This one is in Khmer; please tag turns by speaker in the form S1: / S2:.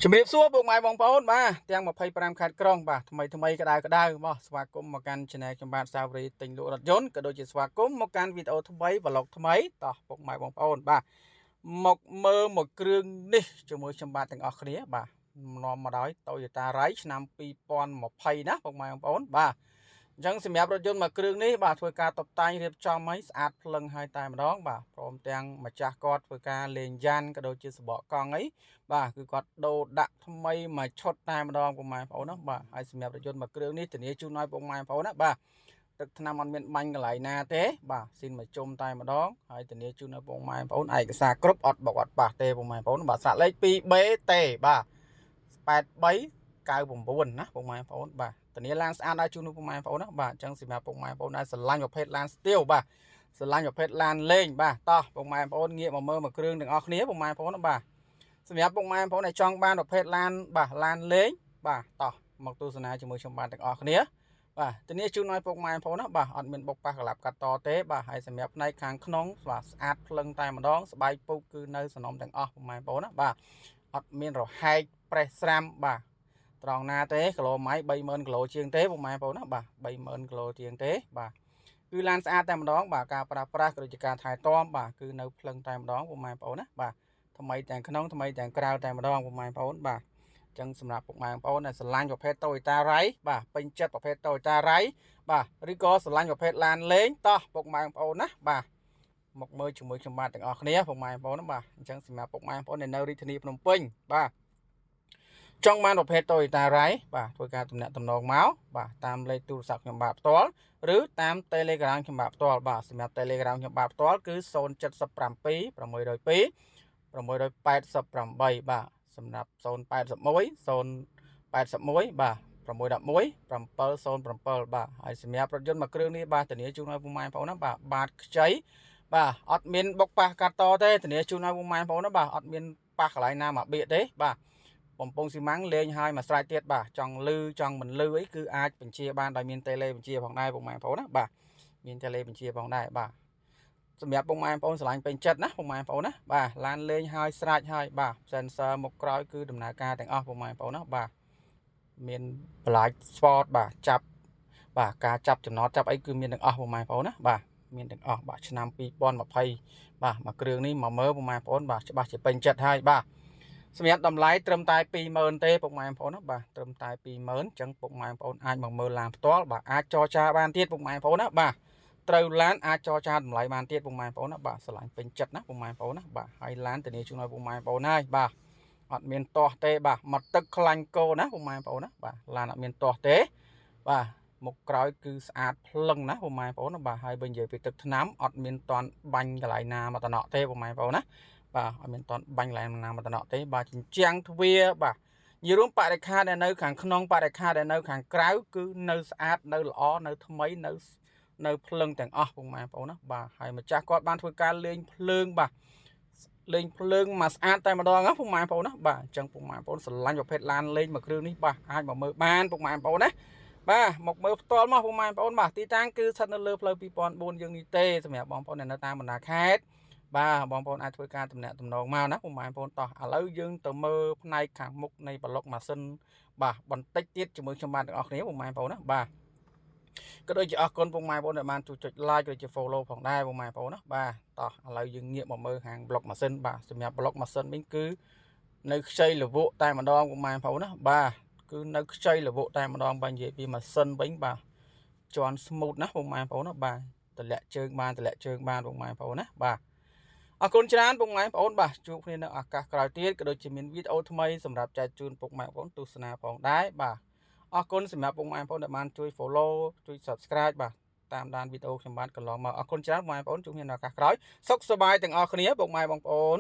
S1: ជំរាបសួរពុកម៉ែបងប្អូនបាទទាំង25ខេត្តក្រុងបាទថ្មីក្តៅបាទស្វាគមន៍មកកាន់ Channel ខ្ញុំបាទសាវរីទិញលក់រថយន្តក៏ដូចជាស្វាគមន៍មកកាន់វីដេអូថ្មី vlog ថ្មីតោះពុកម៉ែបងប្អូនបាទមកមើលមួយគ្រឿងនេះជាមួយខ្ញុំបាទទាំងអស់គ្នាបាទនាំមកដោយ Toyota Rai ឆ្នាំ2020ណាពុកម៉ែបងប្អូនបាទអញ្ចឹងសម្រាប់រថយន្តមួយគ្រឿងនេះបាទធ្វើការតុបតែងរៀបចំឲ្យស្អាតភ្លឹងឲ្យតែម្ដងបាទព្រមទាំងម្ចាស់គាត់ធ្វើការលេងយ៉ានក៏ដូចជាសបកកង់អីបាទគឺគាត់ដូរដាក់ថ្មីមួយឈុតតែម្ដងពុកម៉ែបងប្អូនណាបាទហើយសម្រាប់រថយន្តមួយគ្រឿងនេះធានាជូនឲ្យពុកម៉ែបងប្អូនណាបាទទឹកថ្នាំអត់មានបាញ់កន្លែងណាទេបាទស៊ីនមកជុំតែម្ដងហើយធានាជូនឲ្យពុកម៉ែបងប្អូនឯកសារគ្រប់អត់បុកអត់ប៉ះទេពុកម៉ែបងប្អូនបាទស្លាកលេខ 2BT បាទ8399ណាពុកម៉ែបងប្អូនបាទធានាឡានស្អាតដល់ជូនពុកម៉ែបងប្អូនណាបាទអញ្ចឹងសម្រាប់ពុកម៉ែបងប្អូនដែលស្រឡាញ់ប្រភេទឡានស្ទៀវបាទស្រឡាញ់ប្រភេទឡានលេងបាទតោះពុកម៉ែបងប្អូនងាកមកមើលមួយគ្រឿងទាំងអស់គ្នាពុកម៉ែបងប្អូនណាបាទសម្រាប់ពុកម៉ែបងប្អូនដែលចង់បានប្រភេទឡានបាទឡានលេងបាទតោះមកទស្សនាជាមួយខ្ញុំបាទទាំងអស់គ្នាបាទធានាជូនឲ្យពុកម៉ែបងប្អូនណាបាទអត់មានបុកប៉ះក្លាប់កាត់តទេបាទហើយសម្រាប់ផ្នែកខាងក្នុងបាទស្អាតភ្លឹងតែម្ដងស្បែកពុកគឺនៅសំណុំទាំងអស់ពុកម៉ែបងប្អូនណាបាទអត់មានរហែកប្រេះស្រាំបាទត្រង់ណាទេគីឡូម៉ៃ30000គីឡូជាងទេពុកម៉ែបងប្អូនណាបាទ30000គីឡូជាងទេបាទគឺឡានស្អាតតែម្ដងបាទការប្រើប្រាស់ក៏ដូចជាការថែទាំបាទគឺនៅភ្លឹងតែម្ដងពុកម៉ែបងប្អូនណាបាទថ្មីទាំងក្នុងថ្មីទាំងក្រៅតែម្ដងពុកម៉ែបងប្អូនបាទអញ្ចឹងសម្រាប់ពុកម៉ែបងប្អូនដែលស្រឡាញ់ប្រភេទ Toyota Rai បាទពេញចិត្តប្រភេទ Toyota Rai បាទឬក៏ស្រឡាញ់ប្រភេទឡានលេងតោះពុកម៉ែបងប្អូនណាបាទមកមើលជាមួយខ្ញុំបាទទាំងអស់គ្នាពុកម៉ែបងប្អូនណាបាទអញ្ចឹងសម្រាប់ពុកម៉ែបងប្អូនដែលនៅរាជធានីភ្នំពេញបាទចង់បានប្រភេទ Toyota Rai បាទធ្វើការទំនាក់ទំនងមកបាទតាមលេខទូរស័ព្ទខ្ញុំបាទផ្ទាល់ឬតាម Telegram ខ្ញុំបាទផ្ទាល់បាទសម្រាប់ Telegram ខ្ញុំបាទផ្ទាល់គឺ077 602 688បាទសម្រាប់081 081បាទ611 707បាទហើយសម្រាប់រថយន្តមួយគ្រឿងនេះបាទធានាជូនឲ្យពុកម៉ែបងប្អូនណាបាទបាតខ្ចីបាទអត់មានបុកប៉ះកាត់តទេធានាជូនឲ្យពុកម៉ែបងប្អូនណាបាទអត់មានប៉ះកន្លែងណាមកបៀកទេបាទបំពង់ស៊ីម៉ាំងលេងឲ្យមួយស្រេចទៀតបាទចង់លឺចង់មិនលឺអីគឺអាចបញ្ជាបានដោយមានតេឡេបញ្ជាផងដែរពុកម៉ែបងប្អូនណាបាទមានតេឡេបញ្ជាផងដែរបាទសម្រាប់ពុកម៉ែបងប្អូនស្រឡាញ់ពេញចិត្តណាពុកម៉ែបងប្អូនណាបាទឡានលេងឲ្យស្រេចឲ្យបាទ sensor មុខក្រោយគឺដំណើរការទាំងអស់ពុកម៉ែបងប្អូនណាបាទមានបន្លាច sport បាទចាប់បាទការចាប់ចំណតចាប់អីគឺមានទាំងអស់ពុកម៉ែបងប្អូនណាបាទមានទាំងអស់បាទឆ្នាំ2020បាទមួយគ្រឿងនេះមកមើលពុកម៉ែបងប្អូនបាទច្បាស់ជាពេញចិត្តហើយបាទសម្រាប់តម្លៃត្រឹមតែ20000ទេពុកម៉ែបងប្អូនណាបាទត្រឹមតែ20000អញ្ចឹងពុកម៉ែបងប្អូនអាចមកមើលឡានផ្ទាល់បាទអាចចរចាបានទៀតពុកម៉ែបងប្អូនណាបាទត្រូវឡានអាចចរចាតម្លៃបានទៀតពុកម៉ែបងប្អូនណាបាទស្រឡាញ់ពេញចិត្តណាពុកម៉ែបងប្អូនណាបាទហើយឡានធានាជូនឲ្យពុកម៉ែបងប្អូនហើយបាទអត់មានទាស់ទេបាទមកទឹកខ្លាញ់គោណាពុកម៉ែបងប្អូនណាបាទឡានអត់មានទាស់ទេបាទមុខក្រោយគឺស្អាតភ្លឹងណាពុកម៉ែបងប្អូនណាបាទហើយបើនិយាយពីទឹកថ្នាំអត់មានតន់បាញ់កន្លែងណាមកតំណក់ទេពុកម៉ែបងប្អូនណាបាទអត់មានតន់បាញ់កន្លែងណាមកតំណក់ទេបាទជញ្ជាំងទ្វារបាទនិយាយរួមបរិក្ខារដែលនៅខាងក្នុងបរិក្ខារដែលនៅខាងក្រៅគឺនៅស្អាតនៅល្អនៅថ្មីនៅភ្លឹងទាំងអស់ពុកម៉ែបងប្អូនណាបាទហើយម្ចាស់គាត់បានធ្វើការលេងភ្លើងបាទលេងភ្លើងមកស្អាតតែម្ដងណាពុកម៉ែបងប្អូនណាបាទអញ្ចឹងពុកម៉ែបងប្អូនស្រឡាញ់ប្រភេទឡានលេងមួយគ្រឿងនេះបាទអាចមកមើលបានពុកម៉ែបងប្អូនណាបាទមកមើលផ្ទាល់មកពុកម៉ែបងប្អូនបាទទីតាំងគឺស្ថិតនៅលើផ្លូវ2004យើងនេះទេសម្រាប់បងប្អូនដែលនៅតាមបណ្ដាខេត្តបាទបងប្អូនអាចធ្វើការទំនាក់ទំនងមកណាពុកម៉ែបងប្អូនតោះឥឡូវយើងទៅមើលផ្នែកខាងមុខនៃប្លុកម៉ាស៊ីនបាទបន្តិចទៀតជាមួយខ្ញុំបាទទាំងអស់គ្នាពុកម៉ែបងប្អូនណាបាទក៏ដូចជាអរគុណពុកម៉ែបងប្អូនដែលបានជួយចុច like ក៏ដូចជា follow ផងដែរពុកម៉ែបងប្អូនណាបាទតោះឥឡូវយើងងាកមកមើលខាងប្លុកម៉ាស៊ីនបាទសម្រាប់ប្លុកម៉ាស៊ីនវិញគឺនៅខ្ចីលវក់តែម្ដងពុកម៉ែបងប្អូនណាបាទគឺនៅខ្ចីលវក់តែម្ដងបើនិយាយពីម៉ាស៊ីនវិញបាទជាន់ smooth ណាពុកម៉ែបងប្អូនណាបាទតម្លាក់ជើងបានពុកម៉ែបងប្អូនណាបាទអរគុណច្រើនពុកម៉ែបងប្អូនបាទជួបគ្នានៅឱកាសក្រោយទៀតក៏ដូចជាមានវីដេអូថ្មីសម្រាប់ចែកជូនពុកម៉ែបងប្អូនទស្សនាផងដែរបាទអរគុណសម្រាប់ពុកម៉ែបងប្អូនដែលបានជួយ follow ជួយ subscribe បាទតាមដានវីដេអូខ្ញុំបានកន្លងមកអរគុណច្រើនពុកម៉ែបងប្អូនជួបគ្នានៅឱកាសក្រោយសុខសប្បាយទាំងអស់គ្នាពុកម៉ែបងប្អូន